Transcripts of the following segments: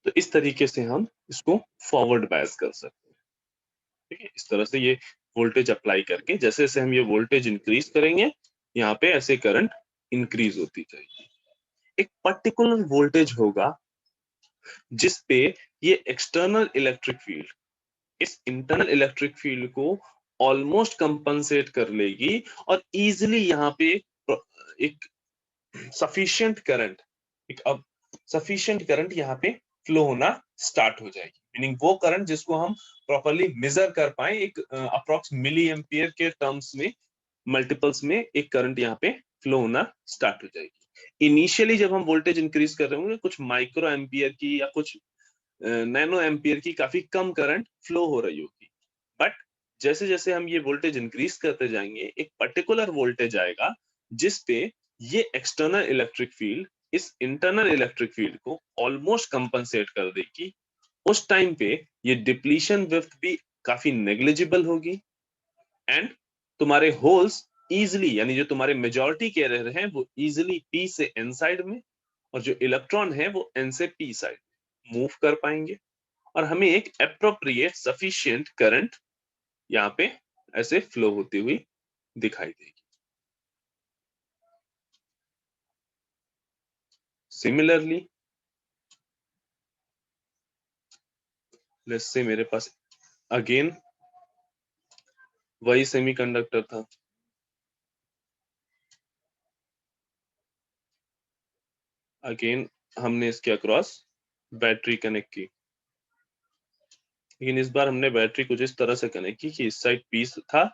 तो इस तरीके से हम इसको फॉरवर्ड बायस कर सकते हैं। ठीक है, इस तरह से ये वोल्टेज अप्लाई करके जैसे जैसे हम ये वोल्टेज इंक्रीज करेंगे, यहाँ पे ऐसे करंट इंक्रीज होती जाएगी। एक पर्टिकुलर वोल्टेज होगा जिस पे ये एक्सटर्नल इलेक्ट्रिक फील्ड इस इंटरनल इलेक्ट्रिक फील्ड को ऑलमोस्ट कंपनसेट कर लेगी और इजीली यहाँ पे एक सफिशिएंट करंट एक अब सफिशिएंट करंट यहाँ पे फ्लो होना स्टार्ट हो जाएगी। मीनिंग वो करंट जिसको हम प्रॉपर्ली मेजर कर पाए एक अप्रोक्स मिली एम्पियर के टर्म्स में मल्टीपल्स में एक करंट यहाँ पे फ्लो होना स्टार्ट हो जाएगी। इनिशियली जब हम वोल्टेज इंक्रीज कर रहे होंगे कुछ माइक्रो एम्पियर की या कुछ नैनो एम्पियर की काफी कम करंट फ्लो हो रही होगी, बट जैसे जैसे हम ये वोल्टेज इंक्रीज करते जाएंगे एक पर्टिकुलर वोल्टेज आएगा जिस पे ये एक्सटर्नल इलेक्ट्रिक फील्ड इस इंटरनल इलेक्ट्रिक फील्ड को ऑलमोस्ट कंपनसेट कर देगी। उस टाइम पे ये डिप्लीशन विड्थ भी काफी नेग्लिजिबल होगी एंड तुम्हारे होल्स इजिली यानी जो तुम्हारे मेजॉरिटी कैरियर हैं वो इजिली पी से एन साइड में और जो इलेक्ट्रॉन है वो एन से पी साइड में मूव कर पाएंगे और हमें एक एप्रोप्रिएट सफिशिएंट करंट यहाँ पे ऐसे फ्लो होती हुई दिखाई देगी। सिमिलरली लेट्स से मेरे पास अगेन वही सेमीकंडक्टर था, अगेन हमने इसके अक्रॉस बैटरी कनेक्ट की, लेकिन इस बार हमने बैटरी कुछ इस तरह से कनेक्ट की कि इस साइड पी था,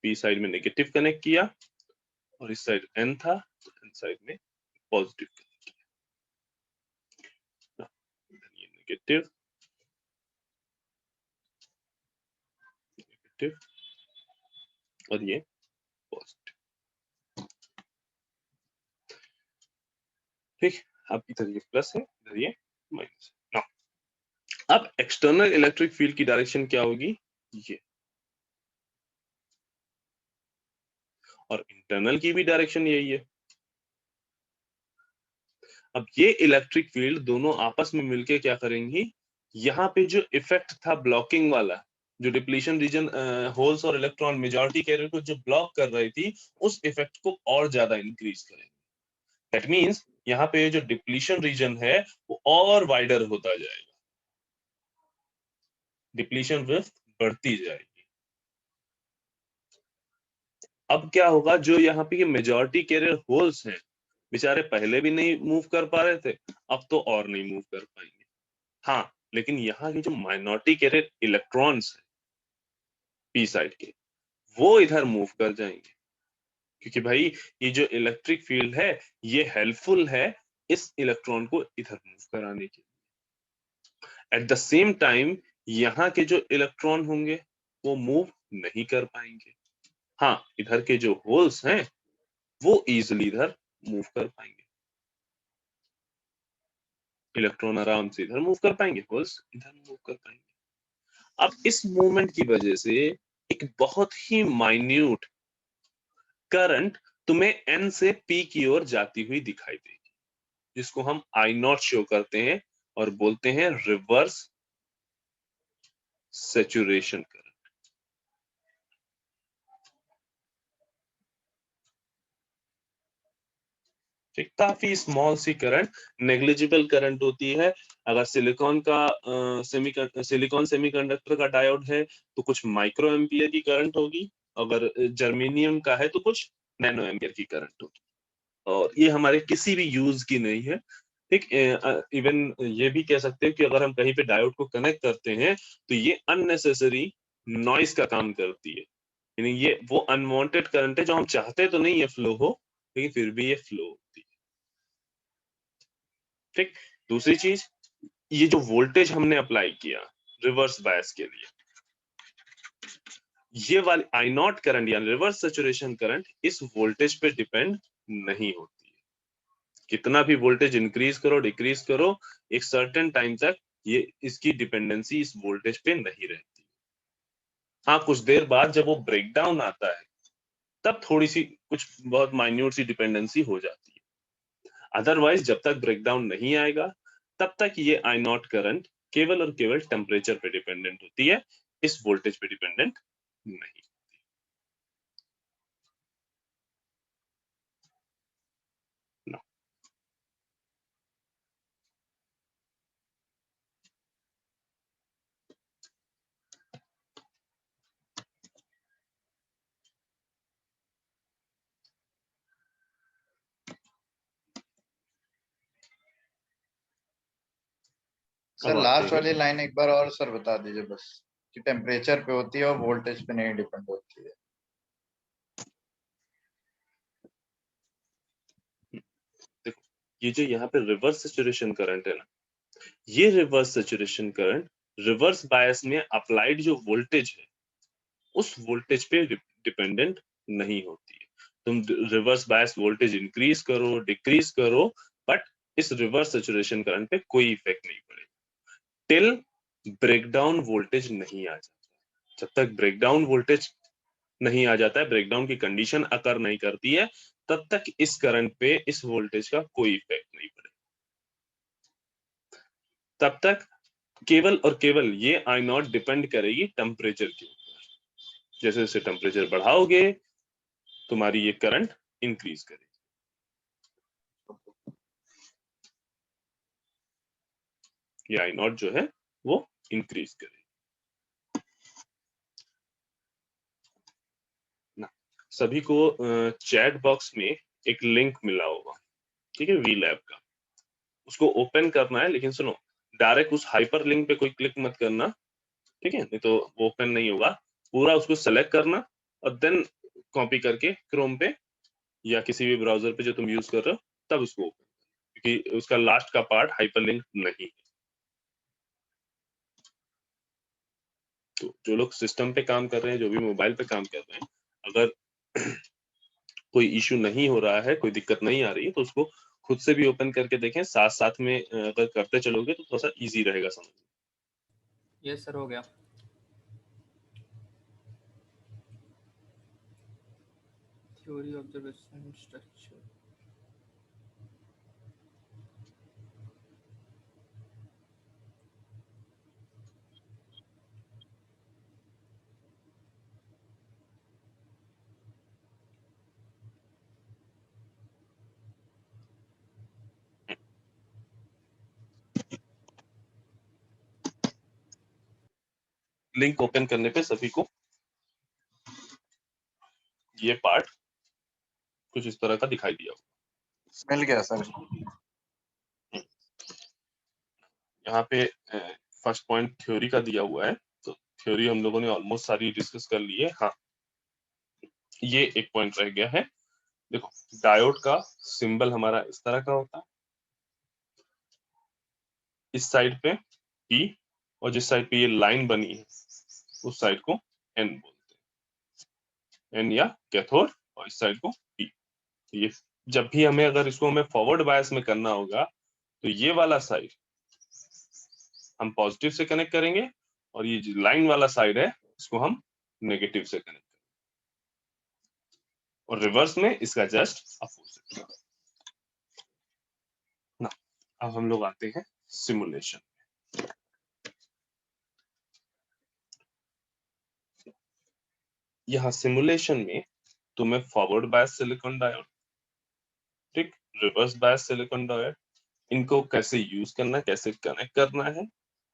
पी साइड में नेगेटिव कनेक्ट किया और इस साइड एन था तो एन साइड में पॉजिटिव कनेक्ट किया। ये नेगेटिव नेगेटिव और ये पॉजिटिव। ठीक, अब इधर ये प्लस है इधर ये माइनस है। अब एक्सटर्नल इलेक्ट्रिक फील्ड की डायरेक्शन क्या होगी ये, और इंटरनल की भी डायरेक्शन यही है। अब ये इलेक्ट्रिक फील्ड दोनों आपस में मिलके क्या करेंगी, यहाँ पे जो इफेक्ट था ब्लॉकिंग वाला, जो डिप्लीशन रीजन होल्स और इलेक्ट्रॉन मेजॉरिटी कैरियर को जो ब्लॉक कर रही थी उस इफेक्ट को और ज्यादा इंक्रीज करेंगे। दैट मींस यहाँ पे जो डिप्लीशन रीजन है वो और वाइडर होता जाएगा, डिप्लीशन विड्थ बढ़ती जाएगी। अब क्या होगा, जो यहाँ पे मेजॉरिटी कैरियर होल्स हैं बेचारे पहले भी नहीं मूव कर पा रहे थे, अब तो और नहीं मूव कर पाएंगे। हाँ, लेकिन यहाँ की जो माइनॉरिटी कैरियर इलेक्ट्रॉन्स है पी साइड के वो इधर मूव कर जाएंगे, क्योंकि भाई ये जो इलेक्ट्रिक फील्ड है ये हेल्पफुल है इस इलेक्ट्रॉन को इधर मूव कराने के लिए। एट द सेम टाइम यहाँ के जो इलेक्ट्रॉन होंगे वो मूव नहीं कर पाएंगे। हाँ, इधर के जो होल्स हैं वो इजिली इधर मूव कर पाएंगे, इलेक्ट्रॉन आराम से इधर मूव कर पाएंगे, होल्स इधर मूव कर पाएंगे। अब इस मूवमेंट की वजह से एक बहुत ही माइन्यूट करंट तुम्हें एन से पी की ओर जाती हुई दिखाई देगी, जिसको हम आई नॉट शो करते हैं और बोलते हैं रिवर्स सैचुरेशन करंट। काफी small C current, negligible current होती है। अगर सिलिकॉन का सिलिकॉन सेमीकंडक्टर का डायोड है तो कुछ माइक्रो एम्पियर की करंट होगी, अगर जर्मेनियम का है तो कुछ नैनो एम्पियर की करंट होगी, और ये हमारे किसी भी यूज की नहीं है। ठीक, इवन ये भी कह सकते हैं कि अगर हम कहीं पे डायोड को कनेक्ट करते हैं तो ये अननेसेसरी नॉइस का काम करती है, यानी ये वो अनवांटेड करंट है जो हम चाहते तो नहीं है फ्लो हो, लेकिन फिर भी ये फ्लो होती है। ठीक, दूसरी चीज, ये जो वोल्टेज हमने अप्लाई किया रिवर्स बायस के लिए, ये वाली आई नॉट करंट या रिवर्स सैचुरेशन करंट इस वोल्टेज पे डिपेंड नहीं होती है। कितना भी वोल्टेज इंक्रीज करो डिक्रीज करो, एक सर्टेन टाइम तक ये इसकी डिपेंडेंसी इस वोल्टेज पे नहीं रहती। हाँ, कुछ देर बाद जब वो ब्रेकडाउन आता है तब थोड़ी सी कुछ बहुत माइन्यूट सी डिपेंडेंसी हो जाती है। अदरवाइज जब तक ब्रेकडाउन नहीं आएगा तब तक ये आई नॉट करंट केवल और केवल टेम्परेचर पे डिपेंडेंट होती है, इस वोल्टेज पे डिपेंडेंट नहीं। सर अब आते लास्ट हैं, वाली लाइन एक बार और सर बता दीजिए बस, कि टेम्परेचर पे होती है और वोल्टेज पे नहीं डिपेंड होती है। देखो ये जो यहाँ पे रिवर्स सैचुरेशन करंट है ना, ये reverse saturation current reverse bias में अप्लाइड जो वोल्टेज है उस वोल्टेज पे डिपेंडेंट नहीं होती है। तुम रिवर्स बायस वोल्टेज इंक्रीज करो डिक्रीज करो, बट इस रिवर्स सैचुरेशन करंट पे कोई इफेक्ट नहीं पड़ेगा टिल ब्रेकडाउन वोल्टेज नहीं आ जाता। जब तक ब्रेकडाउन वोल्टेज नहीं आ जाता है, ब्रेकडाउन की कंडीशन अकर नहीं करती है, तब तक इस करंट पे इस वोल्टेज का कोई इफेक्ट नहीं पड़ेगा। तब तक केवल और केवल ये आई नॉट डिपेंड करेगी टेम्परेचर के ऊपर। जैसे जैसे टेम्परेचर बढ़ाओगे तुम्हारी ये करंट इंक्रीज करेगी। ये आई नॉट जो है वो इंक्रीज करेगी ना। सभी को चैट बॉक्स में एक लिंक मिला होगा, ठीक है, वी लैब का। उसको ओपन करना है, लेकिन सुनो डायरेक्ट उस हाइपर लिंक पे कोई क्लिक मत करना, ठीक है, नहीं तो वो ओपन नहीं होगा। पूरा उसको सेलेक्ट करना और देन कॉपी करके क्रोम पे या किसी भी ब्राउजर पे जो तुम यूज कर रहे हो तब उसको ओपन, क्योंकि उसका लास्ट का पार्ट हाइपर लिंक नहीं है। तो जो लोग सिस्टम पे काम कर रहे हैं, जो भी मोबाइल पे काम कर रहे हैं, अगर कोई इशू नहीं हो रहा है, कोई दिक्कत नहीं आ रही है, तो उसको खुद से भी ओपन करके देखें। साथ साथ में अगर करते चलोगे तो थोड़ा सा इजी रहेगा समझना। यस सर, हो गया। Theory observation structure. Link open करने पे सभी को ये पार्ट कुछ इस तरह का दिखाई दिया होगा। मिल गया सर। यहाँ पे फर्स्ट पॉइंट थ्योरी का दिया हुआ है, तो थ्योरी हम लोगों ने ऑलमोस्ट सारी डिस्कस कर ली है। हाँ, ये एक पॉइंट रह गया है। देखो डायोड का सिंबल हमारा इस तरह का होता है, इस साइड पे P और जिस साइड पे ये लाइन बनी है उस साइड को N बोलते हैं, N या कैथोड, और इस साइड को P। ये जब भी हमें अगर इसको हमें फॉरवर्ड बायस में करना होगा तो ये वाला साइड हम पॉजिटिव से कनेक्ट करेंगे और ये जो लाइन वाला साइड है इसको हम नेगेटिव से कनेक्ट करेंगे, और रिवर्स में इसका जस्ट अपोजिट ना। अब हम लोग आते हैं सिमुलेशन। यहाँ सिमुलेशन में तुम्हें फॉरवर्ड बायस सिलिकॉन डायोड, ठीक, रिवर्स बायस सिलिकॉन डायोड, इनको कैसे यूज करना है, कैसे कनेक्ट करना है,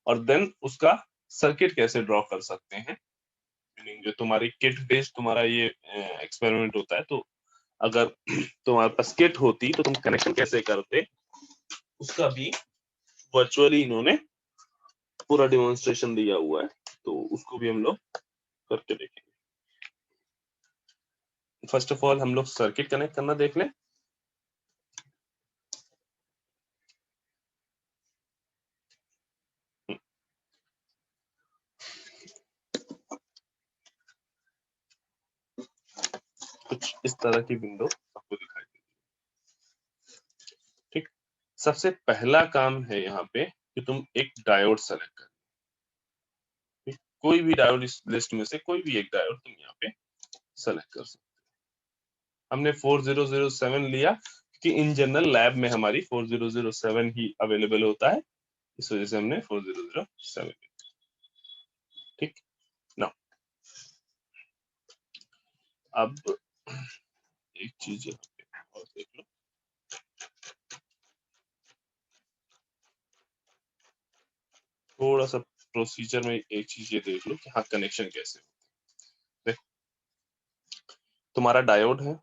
और देन उसका सर्किट कैसे ड्रॉ कर सकते हैं। मीनिंग जो तुम्हारी किट बेस्ड तुम्हारा ये एक्सपेरिमेंट होता है, तो अगर तुम्हारे पास किट होती तो तुम कनेक्शन कैसे करते, उसका भी वर्चुअली इन्होंने पूरा डिमॉन्स्ट्रेशन दिया हुआ है, तो उसको भी हम लोग करके देखेंगे। फर्स्ट ऑफ ऑल हम लोग सर्किट कनेक्ट करना देख लें। कुछ इस तरह की विंडो आपको दिखाई देगी, ठीक। सबसे पहला काम है यहाँ पे कि तुम एक डायोड सेलेक्ट कर, ठीक? कोई भी डायोड इस लिस्ट में से कोई भी एक डायोड तुम यहाँ पे सेलेक्ट कर सकते हो। हमने 4007 लिया क्योंकि इन जनरल लैब में हमारी 4007 ही अवेलेबल होता है, इस वजह से हमने 4007। ठीक ना। अब एक चीज यहाँ पे और देख लो, थोड़ा सा प्रोसीजर में एक चीज ये देख लो कि हाँ कनेक्शन कैसे होते हैं। देखो तुम्हारा डायोड है,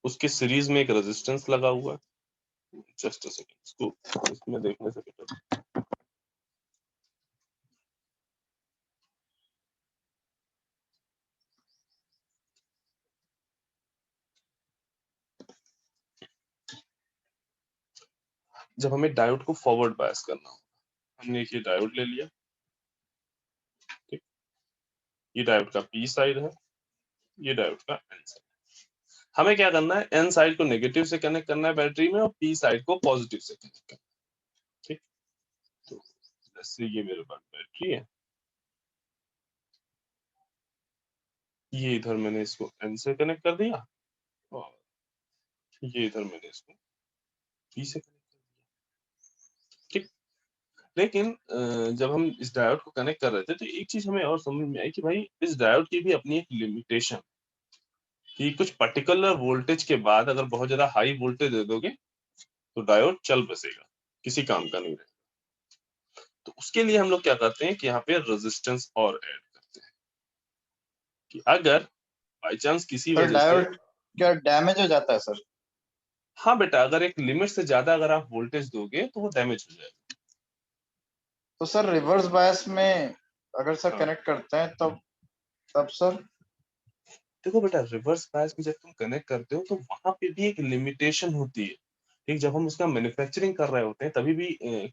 उसके सीरीज में एक रेजिस्टेंस लगा हुआ है। जस्ट अ सेकंड, इसको इसमें देखने से बेटर। जब हमें डायोड को फॉरवर्ड बायस करना हो, हमने एक ये डायोड ले लिया, ठीक, ये डायोड का पी साइड है, ये डायोड का एन साइड। हमें क्या करना है, एन साइड को नेगेटिव से कनेक्ट करना है बैटरी में और पी साइड को पॉजिटिव से कनेक्ट करना है। ठीक, तो जैसे ये मेरे पास बैटरी है, ये इधर मैंने इसको एन से कनेक्ट कर दिया और ये इधर मैंने इसको पी से कनेक्ट कर दिया। ठीक, लेकिन जब हम इस डायोड को कनेक्ट कर रहे थे तो एक चीज हमें और समझ में आई कि भाई इस डायोड की भी अपनी एक लिमिटेशन, कि कुछ पर्टिकुलर वोल्टेज के बाद अगर बहुत ज्यादा हाई वोल्टेज दे दोगे तो डायोड चल बसेगा, किसी काम का नहीं रहेगा। तो उसके लिए हम लोग क्या करते हैं कि यहाँ पे रेजिस्टेंस और ऐड करते हैं, कि अगर बाई चांस किसी सर वजह से, डायोड क्या डैमेज हो जाता है सर? हाँ बेटा, अगर एक लिमिट से ज्यादा अगर आप वोल्टेज दोगे तो वो डैमेज हो जाएगा। तो सर रिवर्स बायस में अगर सर हाँ कनेक्ट करते हैं तब तब सर देखो बेटा, रिवर्स बायस में जब तुम कनेक्ट करते हो तो वहां पे भी एक लिमिटेशन होती है। ठीक, जब हम उसका मैन्युफैक्चरिंग कर रहे होते हैं तभी भी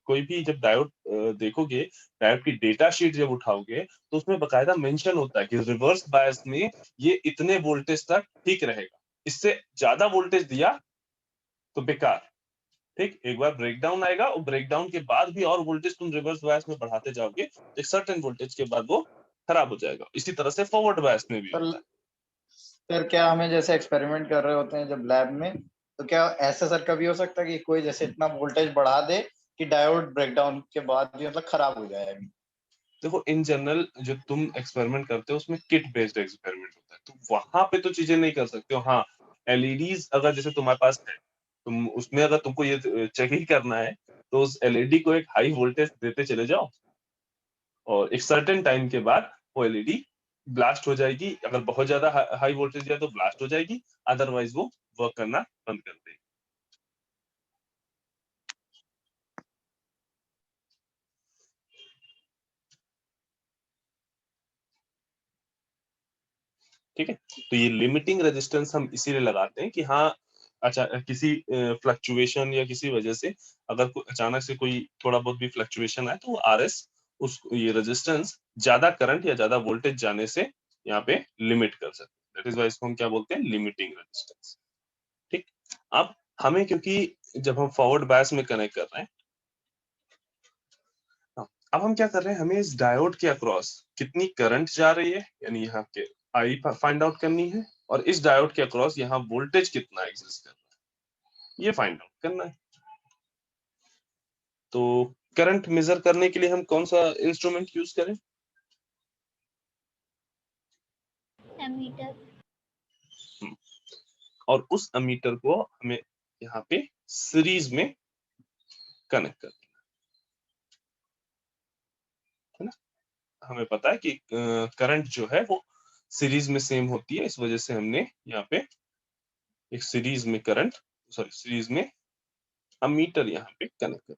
कोई भी जब डायोड देखोगे, डायोड की डेटा शीट जब उठाओगे तो उसमें बकायदा मेंशन होता है कि रिवर्स बायस में ये इतने वोल्टेज तक ठीक रहेगा, इससे ज्यादा वोल्टेज दिया तो बेकार। ठीक, एक बार ब्रेकडाउन आएगा और ब्रेकडाउन के बाद भी और वोल्टेज तुम रिवर्स बायस में बढ़ाते जाओगे तो एक सर्टेन वोल्टेज के बाद वो खराब हो जाएगा। इसी तरह से फॉरवर्ड बायस में भी सर होता है। सर क्या हमें जैसे एक्सपेरिमेंट कर रहे होते हैं जब लैब में, तो क्या ऐसा सर कभी हो सकता है कि कोई जैसे इतना वोल्टेज बढ़ा दे कि डायोड ब्रेकडाउन के बाद भी मतलब खराब हो जाए? देखो इन जनरल जो तुम एक्सपेरिमेंट करते हो उसमें किट बेस्ड एक्सपेरिमेंट होता है, तो वहां पे तो चीजें नहीं कर सकते हो। हाँ, एलईडीज अगर जैसे तुम्हारे पास है, तुम उसमें अगर तुमको ये चेक ही करना है तो उस एलईडी को एक हाई वोल्टेज देते चले जाओ और एक सर्टेन टाइम के बाद वो एलईडी ब्लास्ट हो जाएगी। अगर बहुत ज्यादा हाई वोल्टेज है तो ब्लास्ट हो जाएगी, अदरवाइज वो वर्क करना बंद कर देगी। ठीक है, तो ये लिमिटिंग रेजिस्टेंस हम इसीलिए लगाते हैं कि हाँ, अच्छा किसी फ्लक्चुएशन या किसी वजह से अगर अचानक से कोई थोड़ा बहुत भी फ्लक्चुएशन आए तो आरएस उस ये रेजिस्टेंस ज्यादा करंट या ज्यादा वोल्टेज जाने से यहाँ पे लिमिट कर सकते हैं। दैट इज वाई इसको हम क्या बोलते हैं, लिमिटिंग रेजिस्टेंस। ठीक, अब हमें क्योंकि जब हम फॉरवर्ड बायस में कनेक्ट कर रहे हैं, हाँ, अब हम क्या कर रहे हैं, हमें इस डायोड के अक्रॉस कितनी करंट जा रही है, यानी यहाँ के आई फाइंड आउट करनी है, और इस डायोड के अक्रॉस यहाँ वोल्टेज कितना एग्जिस्ट कर रहा है ये फाइंड आउट करना है। तो करंट मेजर करने के लिए हम कौन सा इंस्ट्रूमेंट यूज करें? एमीटर। और उस अमीटर को हमें यहाँ पे सीरीज में कनेक्ट करना है ना। हमें पता है कि करंट जो है वो सीरीज में सेम होती है, इस वजह से हमने यहाँ पे एक सीरीज में करंट, सॉरी सीरीज में अमीटर यहाँ पे कनेक्ट कर।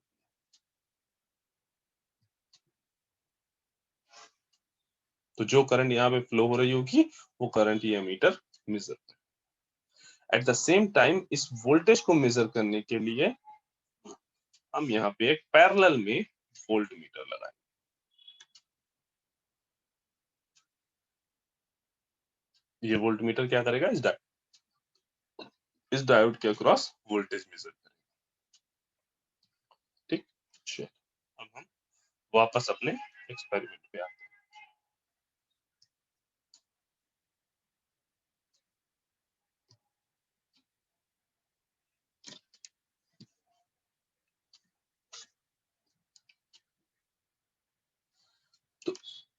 तो जो करंट यहाँ पे फ्लो हो रही होगी वो करंट ये एमीटर मेजर करेगा। एट द सेम टाइम इस वोल्टेज को मेजर करने के लिए हम यहाँ पे एक पैरेलल में वोल्ट मीटर लगाएंगे। ये वोल्ट मीटर क्या करेगा, इस डायोड के अक्रॉस वोल्टेज मेजर करेगा। ठीक, चलिए अब हम वापस अपने एक्सपेरिमेंट पे आते हैं।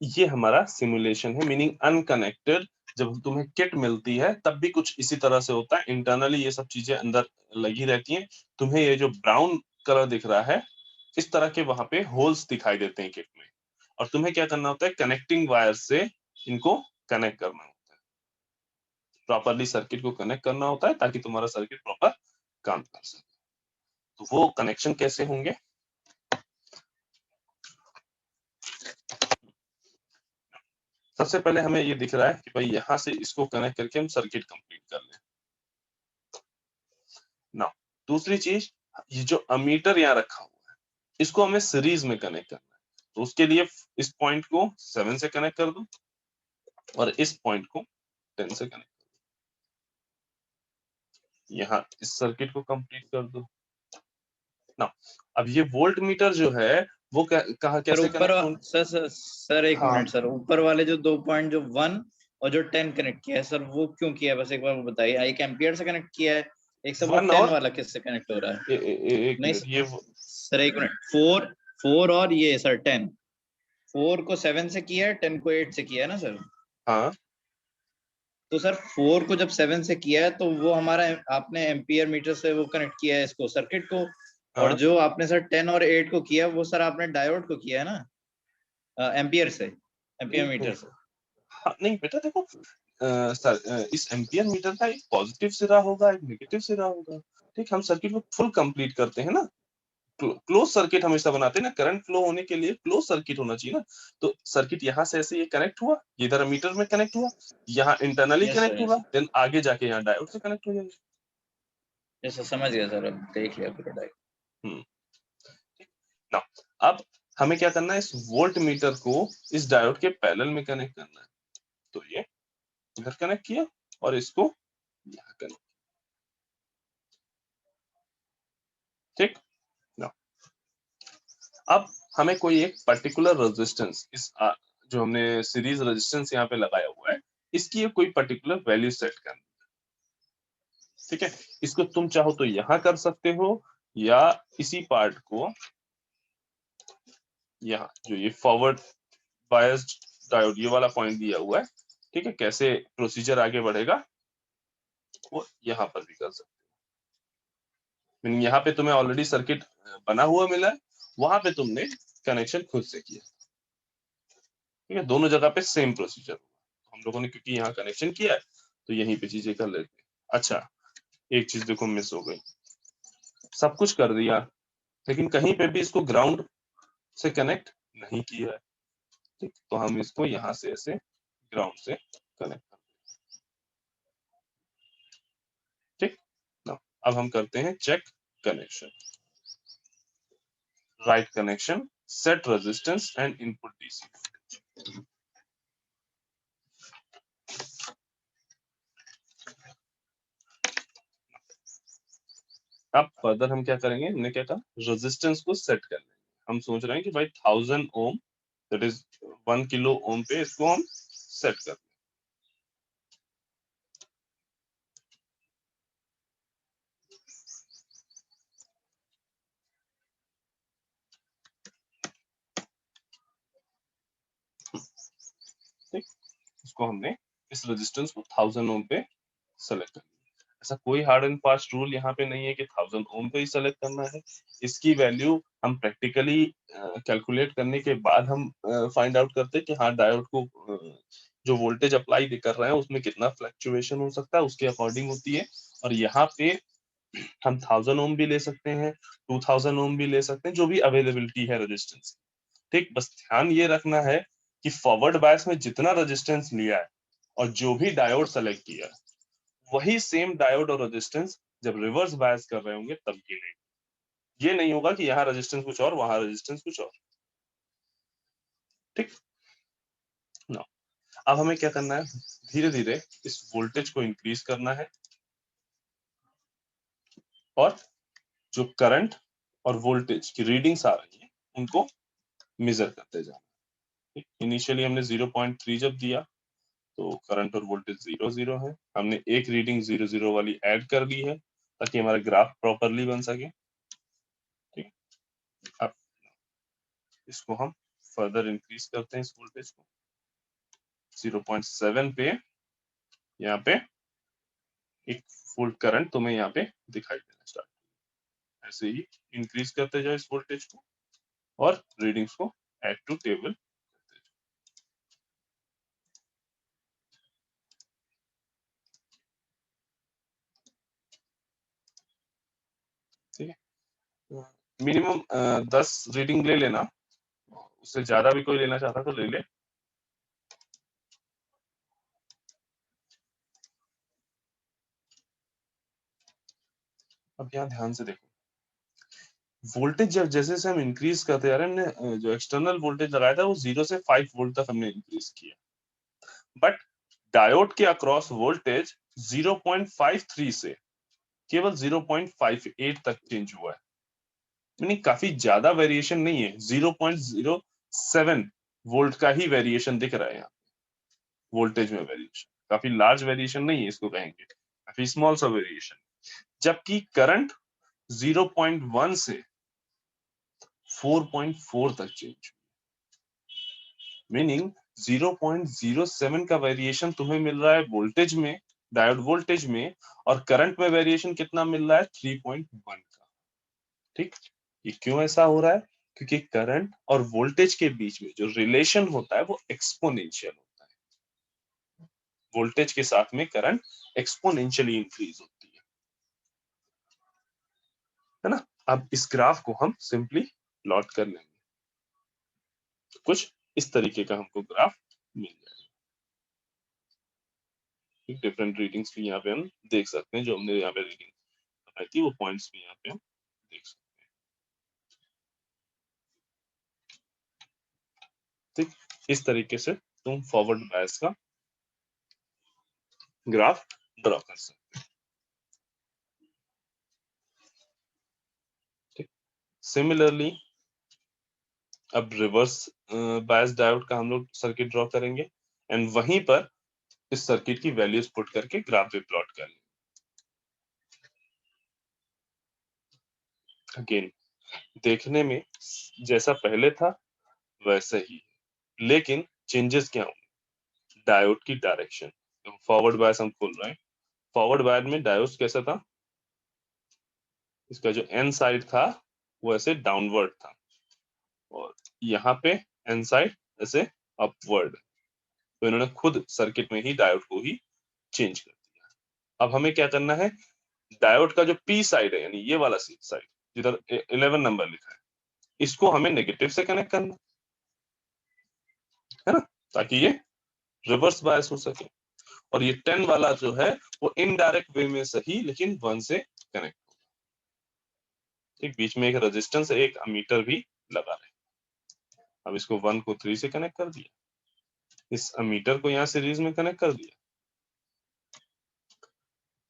ये हमारा सिमुलेशन है, मीनिंग अनकनेक्टेड। जब तुम्हें किट मिलती है तब भी कुछ इसी तरह से होता है, इंटरनली ये सब चीजें अंदर लगी रहती हैं। तुम्हें ये जो ब्राउन कलर दिख रहा है, इस तरह के वहां पे होल्स दिखाई देते हैं किट में, और तुम्हें क्या करना होता है, कनेक्टिंग वायर से इनको कनेक्ट करना होता है, प्रॉपरली सर्किट को कनेक्ट करना होता है ताकि तुम्हारा सर्किट प्रॉपर काम कर सके। तो वो कनेक्शन कैसे होंगे, सबसे पहले हमें ये दिख रहा है कि भाई यहां से इसको कनेक्ट करके हम सर्किट कंप्लीट कर लें ना। दूसरी चीज, ये जो अमीटर यहाँ रखा हुआ है, इसको हमें सीरीज में कनेक्ट करना है। तो उसके लिए इस पॉइंट को 7 से कनेक्ट कर दो और इस पॉइंट को 10 से कनेक्ट कर दो। यहाँ इस सर्किट को कंप्लीट कर दो ना। अब ये वोल्ट मीटर जो है वो कहा सर कैसे ऊपर कनेक्ट हो। सर एक हाँ, मिनट सर, ऊपर वाले जो 2 पॉइंट जो 1 और जो 10 कनेक्ट किया है सर, वो क्यों किया है, बस एक बार वो बताइए। एक एम्पियर से कनेक्ट किया है, एक सब वो 1 10 और वाला किससे कनेक्ट हो रहा है? एक नहीं मिनट, ये सर एक मिनट, 4 और ये सर 10, 4 को 7 से किया है, 10 को 8 से किया है ना सर। हाँ तो सर 4 को जब 7 से किया है तो वो हमारा आपने एम्पियर मीटर से वो कनेक्ट किया है इसको, सर्किट को। और हाँ जो आपने सर 10 और 8 को किया वो सर आपने डायोड को किया है ना, एम्पियर से, एम्पियर नहीं, मीटर से। हाँ नहीं बेटा देखो, इस एम्पियर मीटर का एक पॉजिटिव सिरा होगा, एक नेगेटिव सिरा होगा। ठीक, हम सर्किट को फुल कंप्लीट करते हैं ना, क्लोज सर्किट हमेशा बनाते हैं ना, करंट फ्लो होने के लिए क्लोज सर्किट होना चाहिए ना। तो सर्किट यहाँ से ऐसे ये कनेक्ट हुआ, ये इधर मीटर में कनेक्ट हुआ, यहाँ internally yes sir, connect yes हुआ, देन आगे जाके यहाँ डायोड से कनेक्ट हो जाएगा। यस सर, समझ गया सर, अब देख लिया पूरा डायग्राम। ना, अब हमें क्या करना है, इस वोल्ट मीटर को इस डायोड के पैरेलल में कनेक्ट करना है। तो ये इधर कनेक्ट किया और इसको यहाँ कनेक्ट, ठीक ना। अब हमें कोई एक पर्टिकुलर रेजिस्टेंस, इस जो हमने सीरीज रेजिस्टेंस यहाँ पे लगाया हुआ है, इसकी कोई पर्टिकुलर वैल्यू सेट करनी है। ठीक है, इसको तुम चाहो तो यहाँ कर सकते हो, या इसी पार्ट को यहाँ, जो ये फॉरवर्ड बायस्ड डायोड ये वाला पॉइंट दिया हुआ है, ठीक है, कैसे प्रोसीजर आगे बढ़ेगा वो यहाँ पर भी कर सकते हो। मीनिंग यहाँ पे तुम्हें ऑलरेडी सर्किट बना हुआ मिला है, वहां पे तुमने कनेक्शन खुद से किया, ठीक है, दोनों जगह पे सेम प्रोसीजर होगा। हम लोगों ने क्योंकि यहाँ कनेक्शन किया है तो यहीं पे चीजें कर लेते हैं। अच्छा, एक चीज देखो मिस हो गई, सब कुछ कर दिया लेकिन कहीं पे भी इसको ग्राउंड से कनेक्ट नहीं किया है। ठीक, तो हम इसको यहाँ से ऐसे ग्राउंड से कनेक्ट कर, ठीक ना। अब हम करते हैं check connection, right connection, set resistance and input DC. अब फर्दर हम क्या करेंगे, हमने क्या कहा, रेजिस्टेंस को सेट कर लेंगे। हम सोच रहे हैं कि भाई 1000 ओम, दैट इज 1 किलो ओम पे इसको हम सेट कर, ठीक, इसको हमने इस रेजिस्टेंस को 1000 ओम पे सेलेक्ट कर लिया। ऐसा कोई हार्ड एंड फास्ट रूल यहाँ पे नहीं है कि 1000 ओम पे ही सेलेक्ट करना है। इसकी वैल्यू हम प्रैक्टिकली कैलकुलेट करने के बाद हम फाइंड आउट करते हैं कि हाँ डायोड को जो वोल्टेज अप्लाई कर रहे हैं उसमें कितना फ्लक्चुएशन हो सकता है, उसके अकॉर्डिंग होती है। और यहाँ पे हम 1000 ओम भी ले सकते हैं, 2000 ओम भी ले सकते हैं, जो भी अवेलेबिलिटी है रेजिस्टेंस। ठीक, बस ध्यान ये रखना है कि फॉरवर्ड बायस में जितना रेजिस्टेंस लिया है और जो भी डायोड सेलेक्ट किया है, वही सेम डायोड और रेजिस्टेंस जब रिवर्स बायस कर रहे होंगे तब की नहीं। ये नहीं होगा कि यहाँ रेजिस्टेंस कुछ और वहां रेजिस्टेंस कुछ और। ठीक ना, अब हमें क्या करना है, धीरे धीरे इस वोल्टेज को इंक्रीज करना है और जो करंट और वोल्टेज की रीडिंग्स आ रही है उनको मेजर करते जाना। इनिशियली हमने 0.3 जब दिया तो करंट और वोल्टेज 0 0 है, हमने एक रीडिंग 0 0 वाली ऐड कर ली है ताकि हमारा ग्राफ प्रॉपरली बन सके। ठीक, अब इसको हम फर्दर इंक्रीज करते हैं इस वोल्टेज को। 0.7 पे यहाँ पे एक फुल करंट तुम्हें यहाँ पे दिखाई देना स्टार्ट। ऐसे ही इंक्रीज करते जाओ इस वोल्टेज को और रीडिंग्स को ऐड टू टेबल करते जाओ। ठीक है, मिनिमम 10 रीडिंग ले लेना, उससे ज्यादा भी कोई लेना चाहता तो ले ले। अब यहाँ ध्यान से देखो, वोल्टेज जब जैसे से हम इंक्रीज करते जा रहे हैं, हमने जो एक्सटर्नल वोल्टेज लगाया था वो 0 से 5 वोल्ट तक हमने इंक्रीज किया, बट डायोड के अक्रॉस वोल्टेज 0.53 से केवल 0.58 तक चेंज हुआ है, यानी काफी ज्यादा वेरिएशन नहीं है। 0.07 वोल्ट का ही वेरिएशन दिख रहा है यहाँ वोल्टेज में, वेरिएशन काफी लार्ज वेरिएशन नहीं है, इसको कहेंगे काफी स्मॉल सा वेरिएशन। जबकि करंट 0.1 से 4.4 तक चेंज, मीनिंग 0.07 का वेरिएशन तुम्हें मिल रहा है वोल्टेज में, डायोड वोल्टेज में, और करंट में वेरिएशन कितना मिल रहा है 3.1 का। ठीक, ये क्यों ऐसा हो रहा है? क्योंकि करंट और वोल्टेज के बीच में जो रिलेशन होता है वो एक्सपोनेंशियल होता है। वोल्टेज के साथ में करंट एक्सपोनेंशियली इंक्रीज होती है ना। अब इस ग्राफ को हम सिंपली प्लॉट कर लेंगे, कुछ इस तरीके का हमको ग्राफ मिल जाएगा। डिफरेंट रीडिंग्स भी यहाँ पे हम देख सकते हैं, जो हमने यहाँ पे रीडिंग बनाई थी वो पॉइंट्स भी यहाँ पे हम देख सकते हैं। ठीक, इस तरीके से तुम फॉरवर्ड बायस का ग्राफ ड्रॉ कर सकते हैं। ठीक, सिमिलरली अब रिवर्स बायस डायोड का हम लोग सर्किट ड्रॉ करेंगे एंड वहीं पर इस सर्किट की वैल्यूज पुट करके ग्राफ भी प्लॉट कर लेंगे। अगेन देखने में जैसा पहले था वैसे ही, लेकिन चेंजेस क्या होंगे? डायोड की डायरेक्शन, फॉरवर्ड बायस हम खोल रहे हैं, फॉरवर्ड बायस में डायोड कैसा था, इसका जो एन साइड था वो ऐसे डाउनवर्ड था और यहाँ पे एन साइड ऐसे अपवर्ड, तो इन्होंने खुद सर्किट में ही डायोड को ही चेंज कर दिया। अब हमें क्या करना है, डायोड का जो पी साइड है यानी ये वाला साइड जिधर 11 नंबर लिखा है, इसको हमें नेगेटिव से कनेक्ट करना है ना, ताकि ये रिवर्स बायस हो सके। और ये 10 वाला जो है वो इनडायरेक्ट वे में सही लेकिन 1 से कनेक्ट होगा। ठीक, बीच में एक रेजिस्टेंस, एक अमीटर भी लगा रहे। अब इसको 1 को 3 से कनेक्ट कर दिया, इस अमीटर को यहाँ सीरीज में कनेक्ट कर दिया,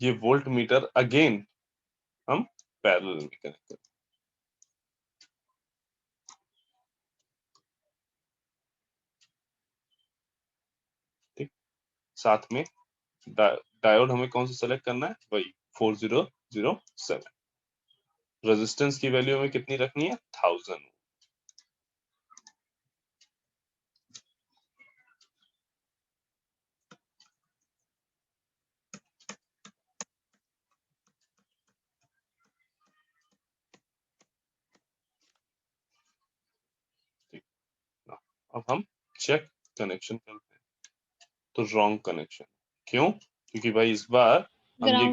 ये वोल्ट मीटर अगेन हम पैरेलल में कनेक्ट कर, ठीक, साथ में डायोड हमें कौन सा सेलेक्ट करना है, वही 4007। रेजिस्टेंस की वैल्यू हमें कितनी रखनी है, 1000। अब हम चेक कनेक्शन करते हैं, तो रॉन्ग कनेक्शन। क्यों? क्योंकि भाई इस बार हम ये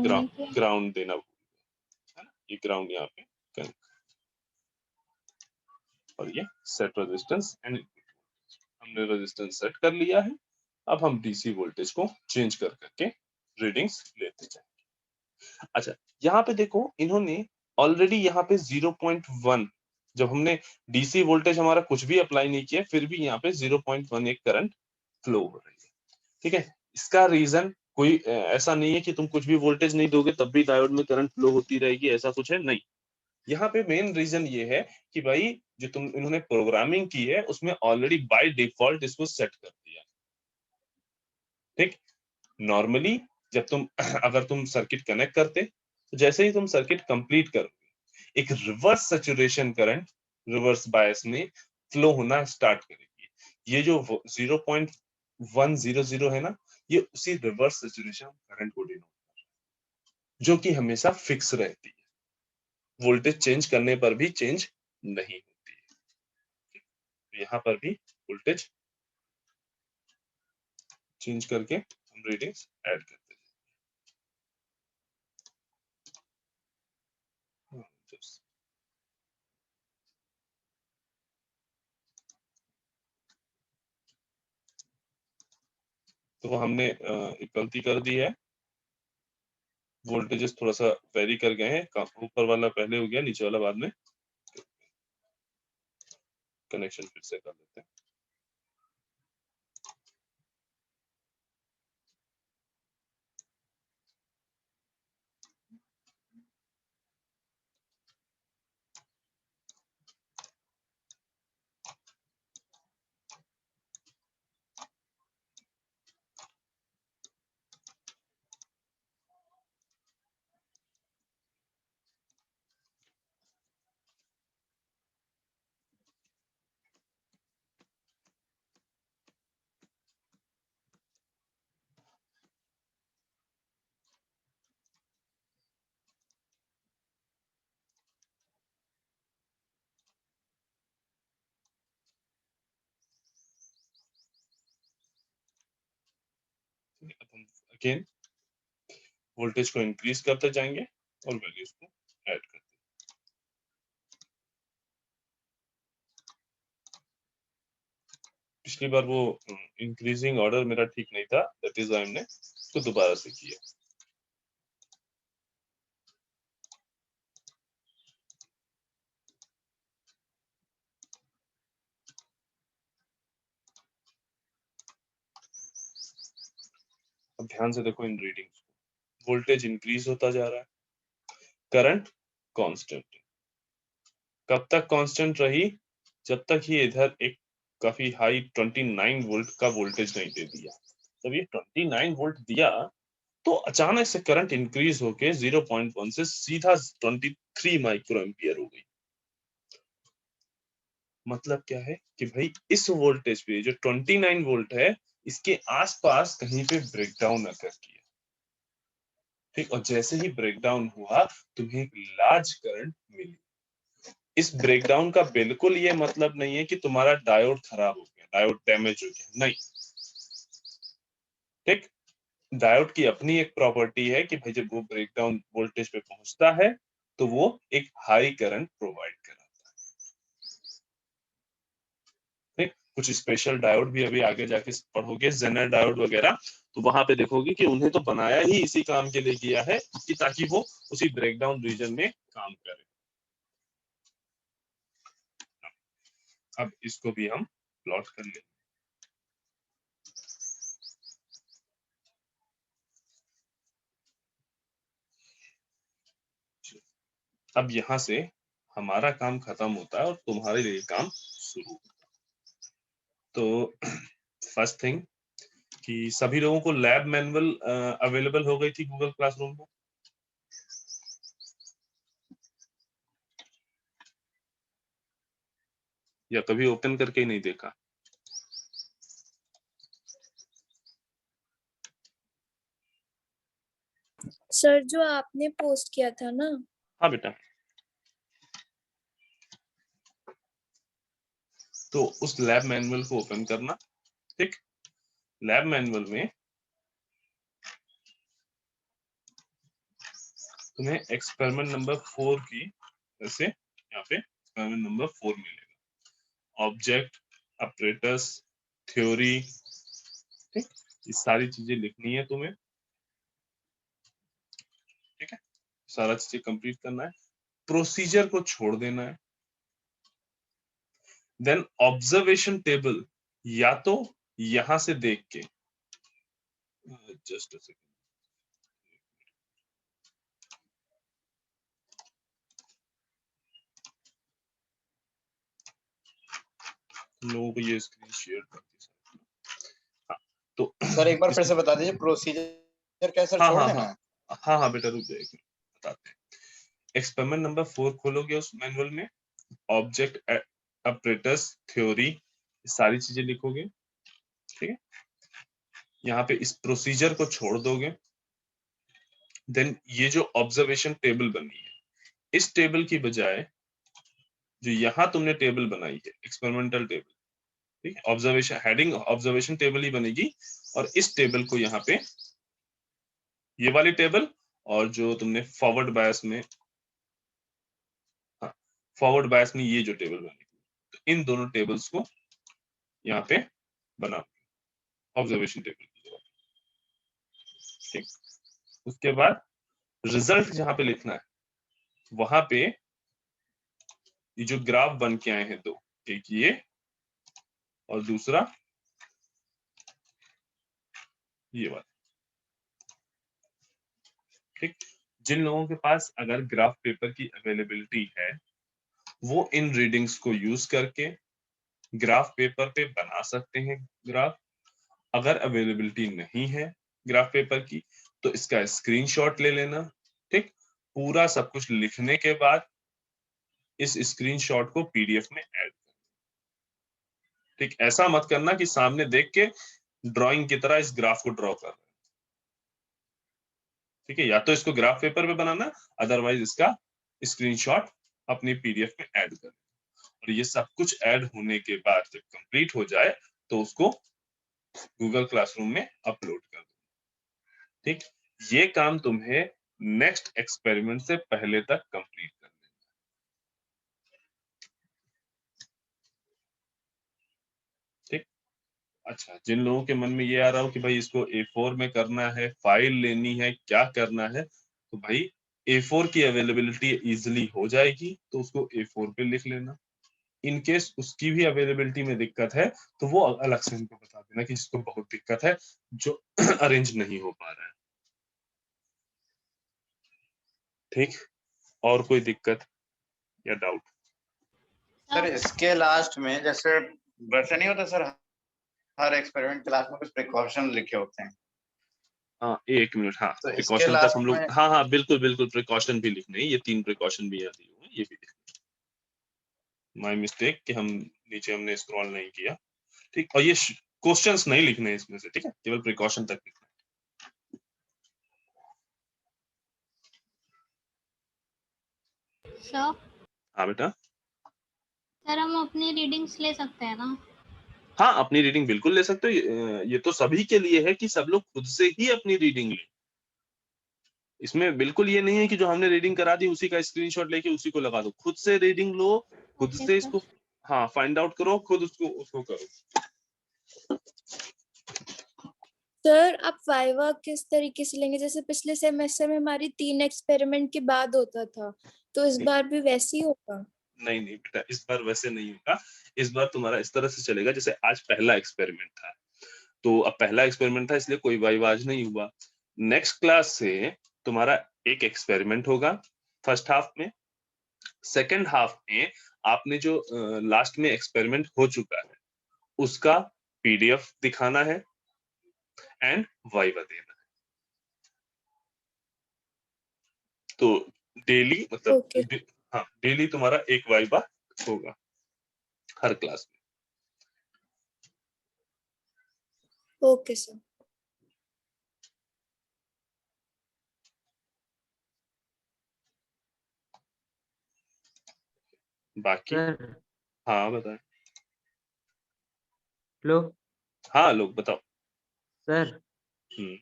ग्राउंड देना भूल गए, है ना, ये ग्राउंड यहाँ पे कनेक्ट, और ये सेट रेजिस्टेंस एंड हमने रेजिस्टेंस सेट कर लिया है। अब हम डीसी वोल्टेज को चेंज कर करके रीडिंग्स लेते जाएंगे। अच्छा, यहाँ पे देखो इन्होंने ऑलरेडी यहाँ पे 0.1, जब हमने डीसी वोल्टेज हमारा कुछ भी अप्लाई नहीं किया फिर भी यहाँ पे 0.1 एक करंट फ्लो हो रही है। ठीक है, इसका रीजन कोई ऐसा नहीं है कि तुम कुछ भी वोल्टेज नहीं दोगे तब भी डायोड में करंट फ्लो होती रहेगी, ऐसा कुछ है नहीं। यहाँ पे मेन रीजन ये है कि भाई जो तुम इन्होंने प्रोग्रामिंग की है उसमें ऑलरेडी बाय डिफॉल्ट इसको सेट कर दिया। ठीक, नॉर्मली जब तुम अगर तुम सर्किट कनेक्ट करते तो जैसे ही तुम सर्किट कंप्लीट करोगे एक reverse saturation current reverse bias में फ्लो होना स्टार्ट करेगी। ये जो 0.1 100 है ना, ये उसी रिवर्स सैचुरेशन करंट को डिनोट कर रहा है, जो कि हमेशा फिक्स रहती है, वोल्टेज चेंज करने पर भी चेंज नहीं होती है। यहाँ पर भी वोल्टेज चेंज करके हम रीडिंग्स ऐड करते हैं। तो हमने एक गलती कर दी है, वोल्टेजेस थोड़ा सा वेरी कर गए हैं, ऊपर वाला पहले हो गया, नीचे वाला बाद में। कनेक्शन फिर से कर लेते हैं। अब हम अगेन वोल्टेज को इंक्रीज करते जाएंगे और वैल्यूज को ऐड करते हैं। पिछली बार वो इंक्रीजिंग ऑर्डर मेरा ठीक नहीं था, दैट इज व्हाई हमने तो दोबारा से किया। अब ध्यान से देखो इन रीडिंग्स को, वोल्टेज इंक्रीज होता जा रहा है, करंट कांस्टेंट। कब तक कांस्टेंट रही? जब तक ये इधर एक काफी हाई 29 वोल्ट का वोल्टेज नहीं दे दिया। जब ये 29 वोल्ट दिया तो अचानक से करंट इंक्रीज होके 0.1 से सीधा 23 माइक्रो एम्पियर हो गई। मतलब क्या है कि भाई इस वोल्टेज पे जो 29 वोल्ट है, इसके आसपास कहीं पे ब्रेकडाउन अकर किया, ठीक, और जैसे ही ब्रेकडाउन हुआ तुम्हें एक लार्ज करंट मिली। इस ब्रेकडाउन का बिल्कुल ये मतलब नहीं है कि तुम्हारा डायोड खराब हो गया, डायोड डैमेज हो गया, नहीं। ठीक, डायोड की अपनी एक प्रॉपर्टी है कि भाई जब वो ब्रेकडाउन वोल्टेज पे पहुंचता है तो वो एक हाई करंट प्रोवाइड कराता है। ठीक, कुछ स्पेशल डायोड भी अभी आगे जाके पढ़ोगे, जेनर डायोड वगैरह, तो वहां पे देखोगे कि उन्हें तो बनाया ही इसी काम के लिए किया है कि ताकि वो उसी ब्रेकडाउन रीजन में काम करे। अब इसको भी हम प्लॉट कर लेंगे। अब यहां से हमारा काम खत्म होता है और तुम्हारे लिए काम शुरू होता है। तो फर्स्ट थिंग कि सभी लोगों को लैब मैनुअल अवेलेबल हो गई थी गूगल क्लासरूम में। या कभी ओपन करके ही नहीं देखा? सर जो आपने पोस्ट किया था ना। हाँ बेटा, तो उस लैब मैनुअल को ओपन करना। ठीक, लैब मैनुअल में तुम्हें एक्सपेरिमेंट नंबर 4 की जैसे यहाँ पे एक्सपेरिमेंट नंबर 4 मिलेगा। ऑब्जेक्ट, ऑपरेटर्स, थ्योरी, ठीक, ये सारी चीजें लिखनी है तुम्हें। ठीक है, सारा चीजें कंप्लीट करना है, प्रोसीजर को छोड़ देना है। देन ऑब्जर्वेशन टेबल या तो यहां से देख के, जस्ट अ सेकंड, लोगों को ये स्क्रीन शेयर कर दी। हाँ, तो सर एक बार फिर से बता दीजिए प्रोसीजर कैसे हाँ छोड़ हाँ देना हाँ है। हाँ हाँ बेटा रुक जाइए, बताते हैं। एक्सपेरिमेंट नंबर 4 खोलोगे उस मैनुअल में, ऑब्जेक्ट, ऑपरेटर्स, थ्योरी, सारी चीजें लिखोगे। ठीक है, यहाँ पे इस प्रोसीजर को छोड़ दोगे, देन ये जो ऑब्जर्वेशन टेबल बनी है, इस टेबल की बजाय जो यहाँ तुमने टेबल बनाई है एक्सपेरिमेंटल टेबल, ठीक है, ऑब्जर्वेशन हेडिंग ऑब्जर्वेशन टेबल ही बनेगी, और इस टेबल को यहाँ पे ये वाली टेबल और जो तुमने फॉरवर्ड बायस में, हाँ फॉरवर्ड बायस में ये जो टेबल बनी, तो इन दोनों टेबल्स को यहाँ पे बना ऑब्जर्वेशन टेबल की जगह, ठीक। उसके बाद रिजल्ट जहां पे लिखना है वहां पे ये जो ग्राफ बन के आए हैं दो, एक ये और दूसरा ये वाला, ठीक। जिन लोगों के पास अगर ग्राफ पेपर की अवेलेबिलिटी है वो इन रीडिंग्स को यूज करके ग्राफ पेपर पे बना सकते हैं ग्राफ। अगर अवेलेबिलिटी नहीं है ग्राफ पेपर की तो इसका स्क्रीनशॉट ले लेना, ठीक। पूरा सब कुछ लिखने के बाद इस स्क्रीनशॉट को पीडीएफ में ऐड, ठीक। ऐसा मत करना कि सामने देख के ड्राइंग की तरह इस ग्राफ को ड्रॉ कर रहे हैं, ठीक है। या तो इसको ग्राफ पेपर पे बनाना, अदरवाइज इसका स्क्रीनशॉट अपनी पीडीएफ में ऐड कर, और ये सब कुछ ऐड होने के बाद जब कंप्लीट हो जाए तो उसको गूगल क्लासरूम में अपलोड कर दो, ठीक। ये काम तुम्हें नेक्स्ट एक्सपेरिमेंट से पहले तक कंप्लीट कर देना, ठीक। अच्छा, जिन लोगों के मन में ये आ रहा हो कि भाई इसको A4 में करना है, फाइल लेनी है, क्या करना है, तो भाई A4 की अवेलेबिलिटी इजीली हो जाएगी तो उसको A4 पे लिख लेना। इन केस उसकी भी अवेलेबिलिटी में दिक्कत है तो वो अलग से हमको बता देना कि जिसको बहुत दिक्कत है, जो अरेंज नहीं हो पा रहा है, ठीक। और कोई दिक्कत या डाउट? सर इसके लास्ट में जैसे वैसे नहीं होता सर, हर एक्सपेरिमेंट क्लास में कुछ प्रिकॉशन लिखे होते हैं, हाँ, 1 मिनट, हाँ, तो इसके प्रिकॉशन तक लास्ट हम लोग, में हाँ, हाँ, बिल्कुल, बिल्कुल प्रिकॉशन भी लिखने हैं, ये 3 प्रिकॉशन भी यहाँ दिए हुए हैं, ये भी लिखने हैं। माय मिस्टेक कि हम नीचे हमने स्क्रॉल नहीं किया, ठीक। और ये क्वेश्चंस नहीं लिखने हैं इसमें से, ठीक है, केवल प्रिकॉशन तक लिखना सर है। हाँ बेटा, सर हम अपनी रीडिंग्स ले सकते हैं ना? हाँ, अपनी रीडिंग बिल्कुल ले सकते हो, ये तो सभी के लिए है कि सब लोग खुद से ही अपनी रीडिंग लें। इसमें बिल्कुल ये नहीं है कि जो हमने रीडिंग करा दी उसी का स्क्रीनशॉट लेके उसी को लगा दो, खुद से रीडिंग लो, खुद ओके से सर। इसको, हाँ, फाइंड आउट करो, खुद उसको करो। सर आप वाइवा किस तरीके से लेंगे? जैसे पिछले सेमेस्टर में हमारी 3 एक्सपेरिमेंट के बाद होता था, तो इस बार भी वैसे ही होगा? नहीं नहीं बेटा, इस बार वैसे नहीं होगा। इस बार तुम्हारा इस तरह से चलेगा जैसे आज पहला एक्सपेरिमेंट था, तो अब पहला एक्सपेरिमेंट था इसलिए कोई वाइवा आज नहीं हुआ। नेक्स्ट क्लास से तुम्हारा एक एक्सपेरिमेंट होगा फर्स्ट हाफ में, सेकेंड हाफ में आपने जो लास्ट में एक्सपेरिमेंट हो चुका है उसका पीडीएफ दिखाना है एंड वाइवा देना है। तो डेली मतलब ओके हाँ, डेली तुम्हारा एक वाइवा होगा हर क्लास में। Okay sir. बाकी सर हाँ बताएं। हेलो हाँ लोग बताओ। सर। हम्म,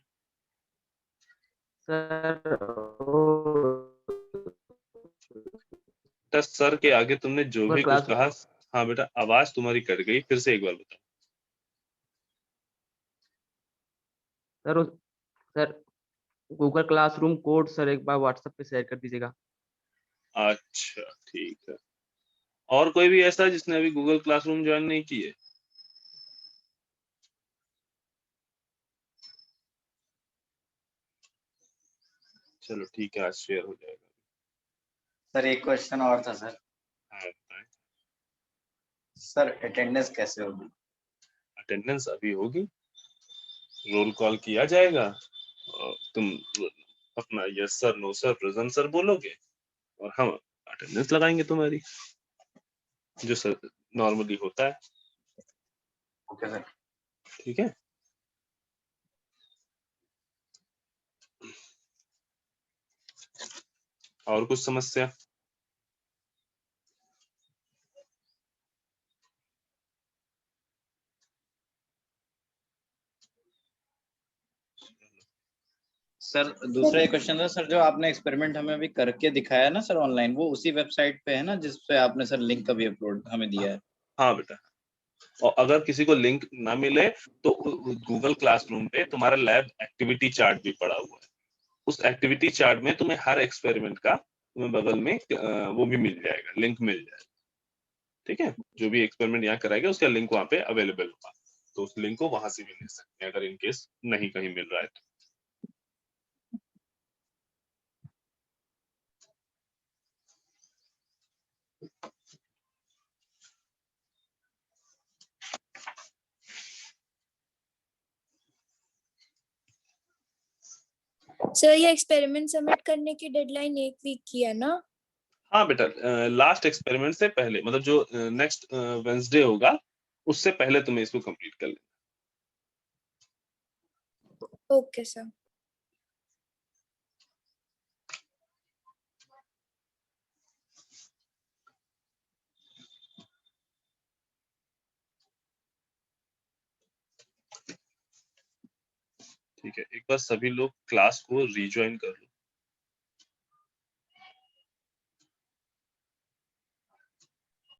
सर तो सर के आगे तुमने जो भी कुछ क्लास कहा, हाँ बेटा आवाज तुम्हारी कट गई, फिर से एक बार बताओ। Sir sir Google classroom code sir एक बार व्हाट्सएप पे शेयर कर दीजिएगा। अच्छा ठीक है, और कोई भी ऐसा जिसने अभी गूगल क्लासरूम ज्वाइन नहीं की है? चलो ठीक है, आज शेयर हो जाएगा। सर एक क्वेश्चन और था सर। हाँ बताएं। सर अटेंडेंस कैसे होगी? अटेंडेंस अभी होगी, रोल कॉल किया जाएगा और तुम अपना yes sir, no sir, present sir बोलोगे और हम अटेंडेंस लगाएंगे तुम्हारी, जो सर नॉर्मली होता है, ओके सर। ठीक है। और कुछ समस्या? सर दूसरा एक क्वेश्चन था सर, जो आपने एक्सपेरिमेंट हमें अभी करके दिखाया ना सर ऑनलाइन, वो उसी वेबसाइट पे है ना जिस पे आपने सर लिंक अभी अपलोड हमें दिया है? हाँ बेटा, और अगर किसी को लिंक ना मिले तो गूगल क्लासरूम पे तुम्हारा लैब एक्टिविटी चार्ट भी पड़ा हुआ है। उस एक्टिविटी चार्ट में तुम्हें हर एक्सपेरिमेंट का तुम्हें बगल में वो भी मिल जाएगा, लिंक मिल जाएगा। ठीक है, जो भी एक्सपेरिमेंट यहाँ कराएगा उसका लिंक वहाँ पे अवेलेबल होगा, तो उस लिंक को वहां से भी ले सकते हैं अगर इन केस नहीं कहीं मिल रहा है तो। सर ये एक्सपेरिमेंट सबमिट करने की डेडलाइन 1 वीक की है ना? हाँ बेटा, लास्ट एक्सपेरिमेंट से पहले, मतलब जो नेक्स्ट वेंसडे होगा उससे पहले तुम्हें इसको कंप्लीट कर लेना। Okay sir. ठीक है, एक बार सभी लोग क्लास को रीज्वाइन कर लो।